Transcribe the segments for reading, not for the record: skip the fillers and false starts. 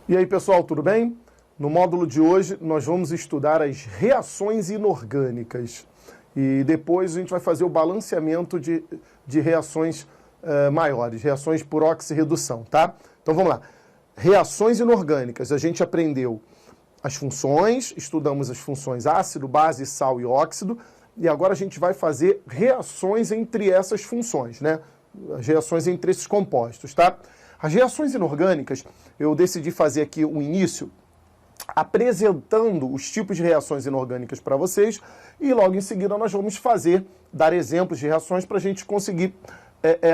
E aí, pessoal, tudo bem? No módulo de hoje, nós vamos estudar as reações inorgânicas. E depois a gente vai fazer o balanceamento de reações maiores, reações por oxirredução, tá? Então vamos lá. Reações inorgânicas, a gente aprendeu as funções, estudamos as funções ácido, base, sal e óxido, e agora a gente vai fazer reações entre essas funções, né? As reações entre esses compostos, tá? As reações inorgânicas, eu decidi fazer aqui um início apresentando os tipos de reações inorgânicas para vocês e logo em seguida nós vamos dar exemplos de reações para a gente conseguir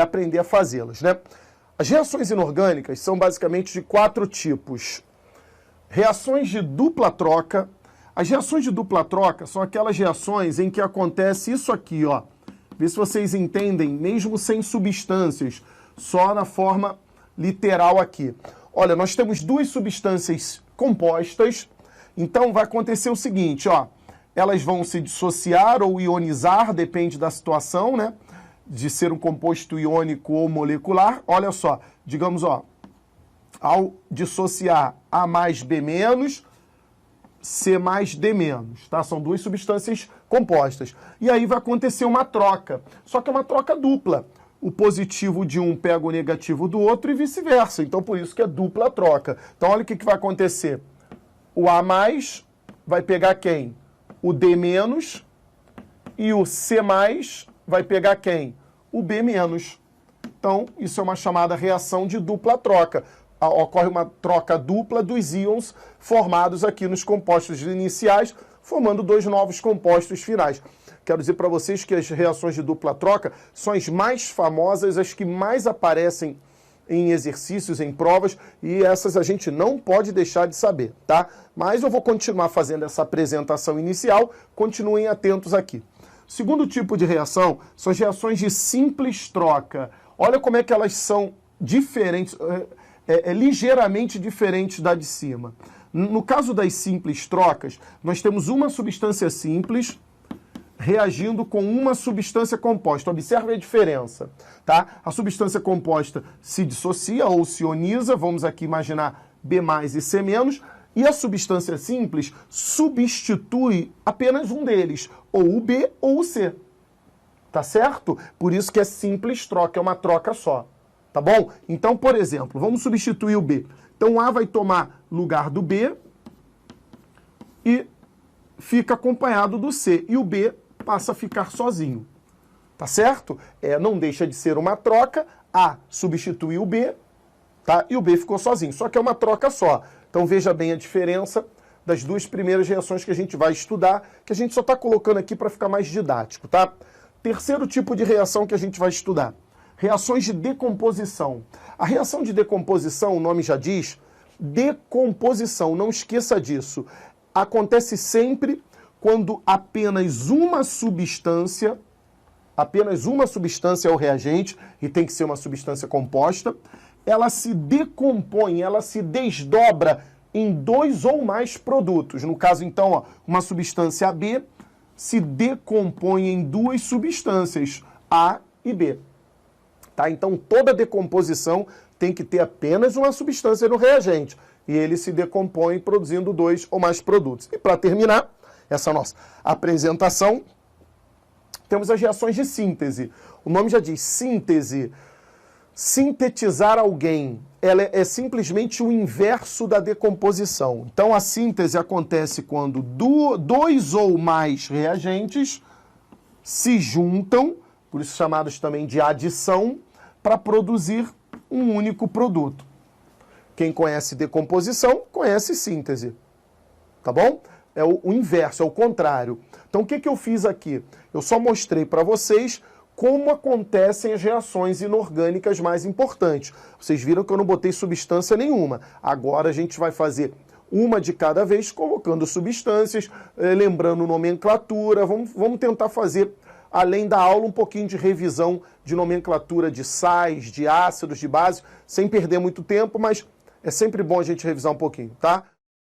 aprender a fazê-las, né? As reações inorgânicas são basicamente de 4 tipos. Reações de dupla troca. As reações de dupla troca são aquelas reações em que acontece isso aqui, ó. Vê se vocês entendem, mesmo sem substâncias, só na forma literal aqui. Olha, nós temos 2 substâncias compostas, então vai acontecer o seguinte, ó. Elas vão se dissociar ou ionizar, depende da situação, né? De ser um composto iônico ou molecular. Olha só, digamos, ó, ao dissociar A mais B menos, C mais D menos, tá? São 2 substâncias compostas. E aí vai acontecer uma troca, só que é uma troca dupla. O positivo de um pega o negativo do outro e vice-versa. Então, por isso que é dupla troca. Então, olha o que vai acontecer. O A mais vai pegar quem? O D menos. E o C mais vai pegar quem? O B menos. Então, isso é uma chamada reação de dupla troca. Ocorre uma troca dupla dos íons formados aqui nos compostos iniciais, formando 2 novos compostos finais. Quero dizer para vocês que as reações de dupla troca são as mais famosas, as que mais aparecem em exercícios, em provas, e essas a gente não pode deixar de saber, tá? Mas eu vou continuar fazendo essa apresentação inicial, continuem atentos aqui. O segundo tipo de reação são as reações de simples troca. Olha como é que elas são diferentes, ligeiramente diferentes da de cima. No caso das simples trocas, nós temos uma substância simples reagindo com uma substância composta. Observe a diferença, tá? A substância composta se dissocia ou se ioniza, vamos aqui imaginar B mais e C menos, e a substância simples substitui apenas um deles, ou o B ou o C. Tá certo? Por isso que é simples troca, é uma troca só. Tá bom? Então, por exemplo, vamos substituir o B. Então, o A vai tomar lugar do B e fica acompanhado do C. E o B passa a ficar sozinho. Tá certo? Não deixa de ser uma troca. A substituiu o B, tá? E o B ficou sozinho. Só que é uma troca só. Então, veja bem a diferença das 2 primeiras reações que a gente vai estudar, que a gente só está colocando aqui para ficar mais didático, tá? Terceiro tipo de reação que a gente vai estudar. Reações de decomposição. A reação de decomposição, o nome já diz, decomposição, não esqueça disso. Acontece sempre quando apenas uma substância é o reagente, e tem que ser uma substância composta, ela se decompõe, ela se desdobra em 2 ou mais produtos. No caso, então, ó, uma substância AB se decompõe em 2 substâncias, A e B. Tá? Então, toda decomposição tem que ter apenas uma substância no reagente. E ele se decompõe produzindo 2 ou mais produtos. E para terminar essa nossa apresentação, temos as reações de síntese. O nome já diz síntese. Sintetizar alguém. Ela é simplesmente o inverso da decomposição. Então, a síntese acontece quando 2 ou mais reagentes se juntam, por isso chamados também de adição, para produzir um único produto. Quem conhece decomposição, conhece síntese. Tá bom? É o inverso, é o contrário. Então, o que eu fiz aqui? Eu só mostrei para vocês como acontecem as reações inorgânicas mais importantes. Vocês viram que eu não botei substância nenhuma. Agora a gente vai fazer uma de cada vez, colocando substâncias, lembrando nomenclatura. Vamos tentar fazer, além da aula, um pouquinho de revisão de nomenclatura de sais, de ácidos, de base, sem perder muito tempo, mas é sempre bom a gente revisar um pouquinho, tá?